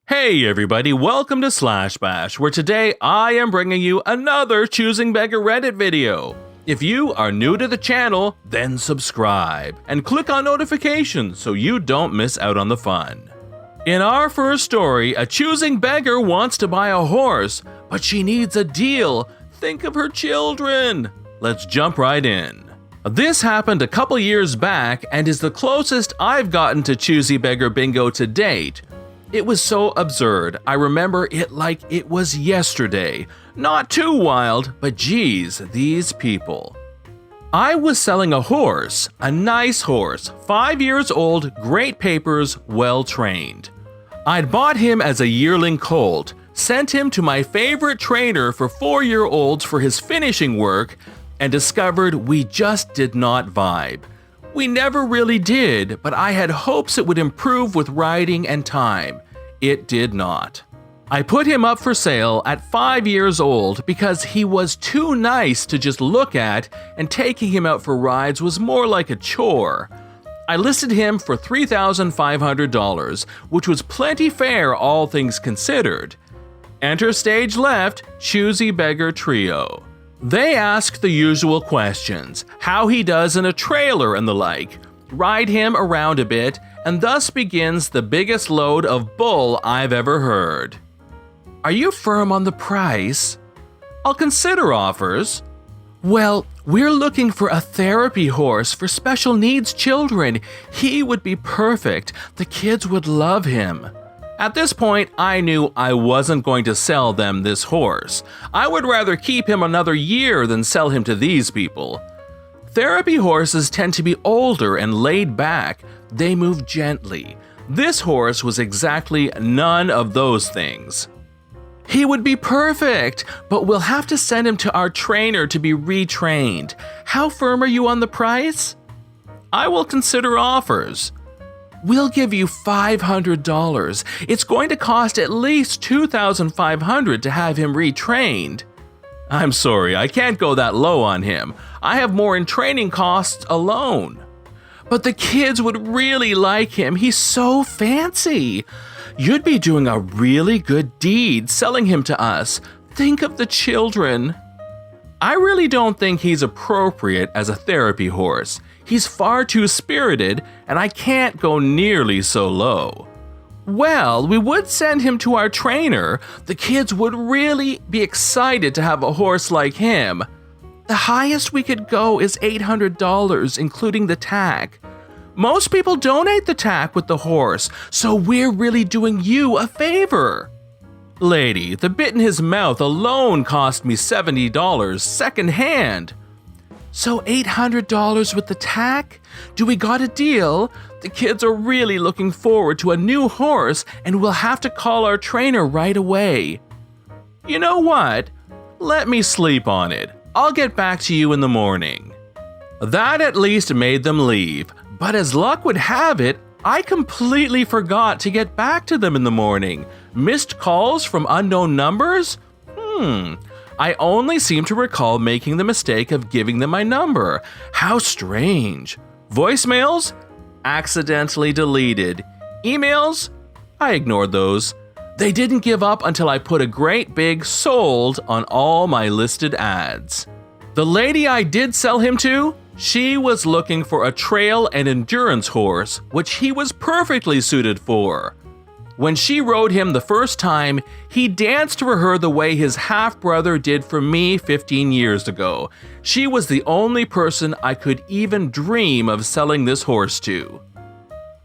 Hey everybody, welcome to Slash Bash, where today I am bringing you another Choosing Beggar Reddit video. If you are new to the channel, then subscribe and click on notifications so you don't miss out on the fun. In our first story, a choosing beggar wants to buy a horse, but she needs a deal. Think of her children. Let's jump right in. This happened a couple years back and is the closest I've gotten to Choosy Beggar Bingo to date. It was so absurd, I remember it like it was yesterday. Not too wild, but geez, these people. I was selling a horse, a nice horse, 5 years old, great papers, well trained. I'd bought him as a yearling colt, sent him to my favorite trainer for 4-year-olds for his finishing work, and discovered we just did not vibe. We never really did, but I had hopes it would improve with riding and time. It did not. I put him up for sale at 5 years old because he was too nice to just look at, and taking him out for rides was more like a chore. I listed him for $3,500, which was plenty fair all things considered. Enter stage left, Choosy Beggar Trio. They ask the usual questions, how he does in a trailer and the like, ride him around a bit, and thus begins the biggest load of bull I've ever heard. Are you firm on the price? I'll consider offers. Well, we're looking for a therapy horse for special needs children. He would be perfect. The kids would love him. At this point, I knew I wasn't going to sell them this horse. I would rather keep him another year than sell him to these people. Therapy horses tend to be older and laid back. They move gently. This horse was exactly none of those things. He would be perfect, but we'll have to send him to our trainer to be retrained. How firm are you on the price? I will consider offers. We'll give you $500. It's going to cost at least $2,500 to have him retrained. I'm sorry, I can't go that low on him. I have more in training costs alone. But the kids would really like him. He's so fancy. You'd be doing a really good deed selling him to us. Think of the children. I really don't think he's appropriate as a therapy horse. He's far too spirited, and I can't go nearly so low. Well, we would send him to our trainer. The kids would really be excited to have a horse like him. The highest we could go is $800, including the tack. Most people donate the tack with the horse, so we're really doing you a favor. Lady, the bit in his mouth alone cost me $70 secondhand. So $800 with the tack? Do we got a deal? The kids are really looking forward to a new horse, and we'll have to call our trainer right away. You know what? Let me sleep on it. I'll get back to you in the morning. That at least made them leave, but as luck would have it, I completely forgot to get back to them in the morning. Missed calls from unknown numbers? I only seem to recall making the mistake of giving them my number. How strange. Voicemails? Accidentally deleted. Emails? I ignored those. They didn't give up until I put a great big sold on all my listed ads. The lady I did sell him to, she was looking for a trail and endurance horse, which he was perfectly suited for. When she rode him the first time, he danced for her the way his half-brother did for me 15 years ago. She was the only person I could even dream of selling this horse to.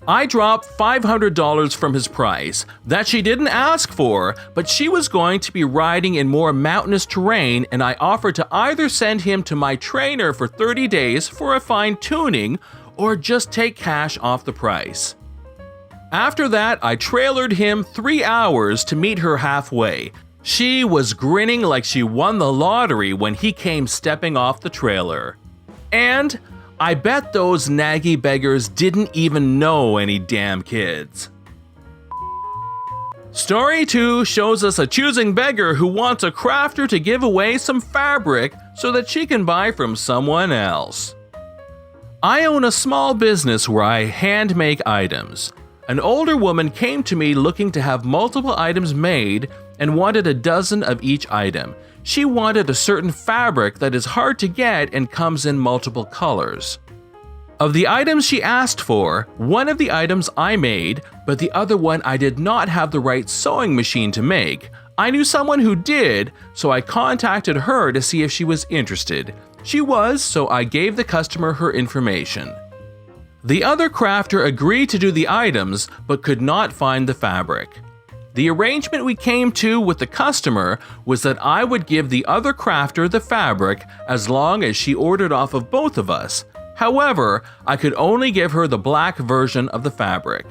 I dropped $500 from his price, that she didn't ask for, but she was going to be riding in more mountainous terrain, and I offered to either send him to my trainer for 30 days for a fine-tuning, or just take cash off the price. After that, I trailered him 3 hours to meet her halfway. She was grinning like she won the lottery when he came stepping off the trailer. And I bet those naggy beggars didn't even know any damn kids. Story 2 shows us a choosing beggar who wants a crafter to give away some fabric so that she can buy from someone else. I own a small business where I hand make items. An older woman came to me looking to have multiple items made and wanted a dozen of each item. She wanted a certain fabric that is hard to get and comes in multiple colors. Of the items she asked for, one of the items I made, but the other one I did not have the right sewing machine to make. I knew someone who did, so I contacted her to see if she was interested. She was, so I gave the customer her information. The other crafter agreed to do the items, but could not find the fabric. The arrangement we came to with the customer was that I would give the other crafter the fabric as long as she ordered off of both of us. However, I could only give her the black version of the fabric.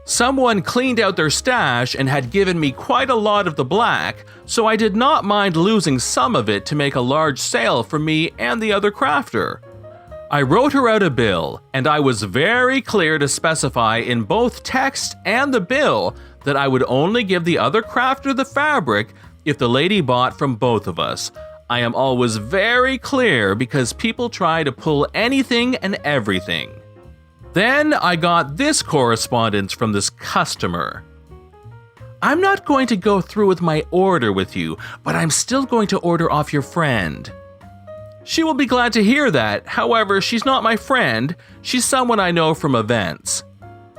Someone cleaned out their stash and had given me quite a lot of the black, so I did not mind losing some of it to make a large sale for me and the other crafter. I wrote her out a bill, and I was very clear to specify in both text and the bill that I would only give the other crafter the fabric if the lady bought from both of us. I am always very clear because people try to pull anything and everything. Then I got this correspondence from this customer. I'm not going to go through with my order with you, but I'm still going to order off your friend. She will be glad to hear that. However, she's not my friend. She's someone I know from events.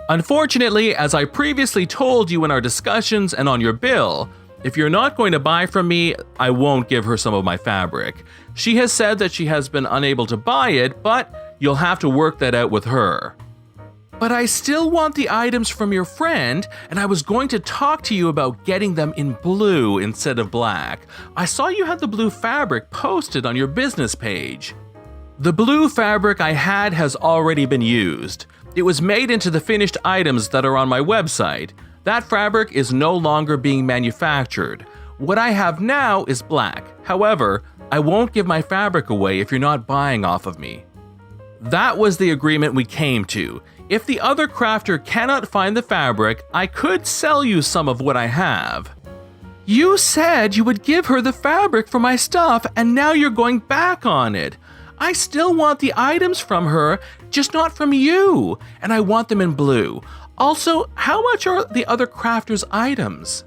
Unfortunately, as I previously told you in our discussions and on your bill, if you're not going to buy from me, I won't give her some of my fabric. She has said that she has been unable to buy it, but you'll have to work that out with her. But I still want the items from your friend, and I was going to talk to you about getting them in blue instead of black. I saw you had the blue fabric posted on your business page. The blue fabric I had has already been used. It was made into the finished items that are on my website. That fabric is no longer being manufactured. What I have now is black. However, I won't give my fabric away if you're not buying off of me. That was the agreement we came to. If the other crafter cannot find the fabric, I could sell you some of what I have. You said you would give her the fabric for my stuff, and now you're going back on it. I still want the items from her, just not from you, and I want them in blue. Also, how much are the other crafter's items?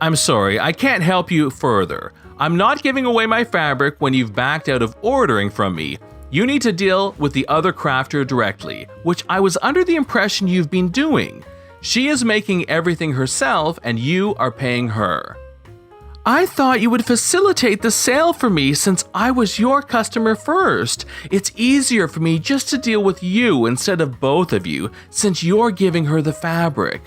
I'm sorry, I can't help you further. I'm not giving away my fabric when you've backed out of ordering from me. You need to deal with the other crafter directly, which I was under the impression you've been doing. She is making everything herself and you are paying her. I thought you would facilitate the sale for me since I was your customer first. It's easier for me just to deal with you instead of both of you since you're giving her the fabric.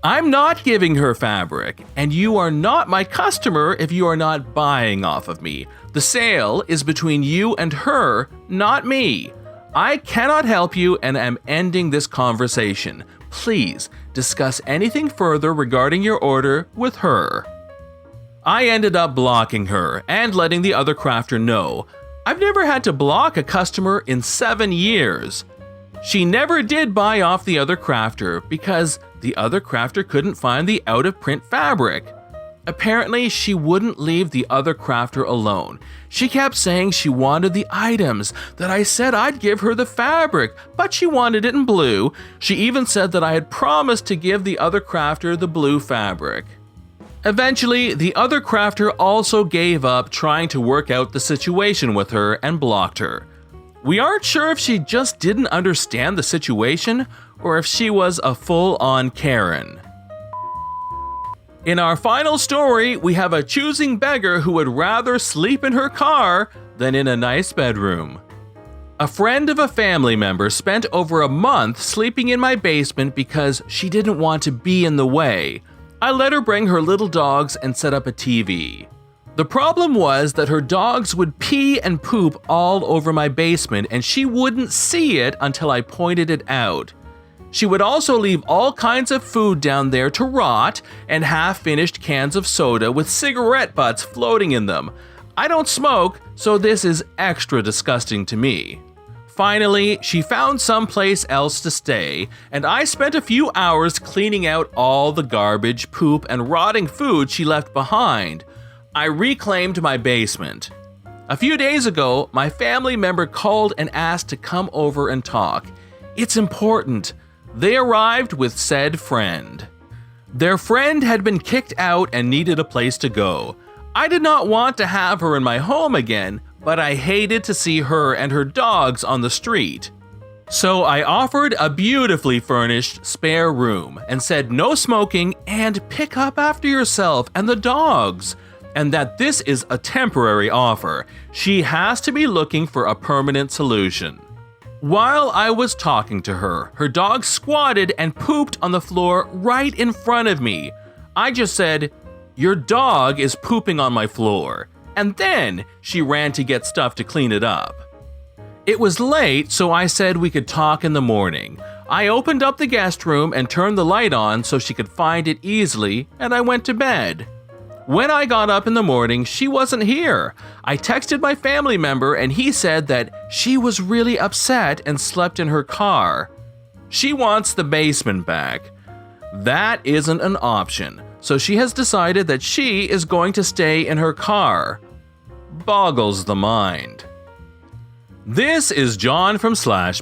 I'm not giving her fabric, and you are not my customer if you are not buying off of me. The sale is between you and her, not me. I cannot help you and am ending this conversation. Please discuss anything further regarding your order with her. I ended up blocking her and letting the other crafter know. I've never had to block a customer in 7 years. She never did buy off the other crafter because the other crafter couldn't find the out-of-print fabric. Apparently, she wouldn't leave the other crafter alone. She kept saying she wanted the items, that I said I'd give her the fabric, but she wanted it in blue. She even said that I had promised to give the other crafter the blue fabric. Eventually, the other crafter also gave up trying to work out the situation with her and blocked her. We aren't sure if she just didn't understand the situation or if she was a full-on Karen. In our final story, we have a choosing beggar who would rather sleep in her car than in a nice bedroom. A friend of a family member spent over a month sleeping in my basement because she didn't want to be in the way. I let her bring her little dogs and set up a TV. The problem was that her dogs would pee and poop all over my basement and she wouldn't see it until I pointed it out. She would also leave all kinds of food down there to rot and half-finished cans of soda with cigarette butts floating in them. I don't smoke, so this is extra disgusting to me. Finally, she found someplace else to stay, and I spent a few hours cleaning out all the garbage, poop, and rotting food she left behind. I reclaimed my basement. A few days ago, my family member called and asked to come over and talk. It's important. They arrived with said friend. Their friend had been kicked out and needed a place to go. I did not want to have her in my home again, but I hated to see her and her dogs on the street. So I offered a beautifully furnished spare room and said no smoking and pick up after yourself and the dogs, and that this is a temporary offer. She has to be looking for a permanent solution. While I was talking to her, her dog squatted and pooped on the floor right in front of me. I just said, "Your dog is pooping on my floor," and then she ran to get stuff to clean it up. It was late, so I said we could talk in the morning. I opened up the guest room and turned the light on so she could find it easily, and I went to bed. When I got up in the morning, she wasn't here. I texted my family member and he said that she was really upset and slept in her car. She wants the basement back. That isn't an option, so she has decided that she is going to stay in her car. Boggles the mind. This is John from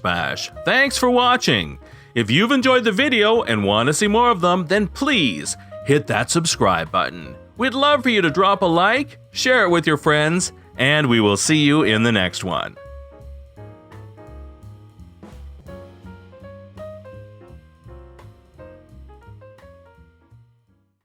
Bash. Thanks for watching. If you've enjoyed the video and want to see more of them, then please hit that subscribe button. We'd love for you to drop a like, share it with your friends, and we will see you in the next one.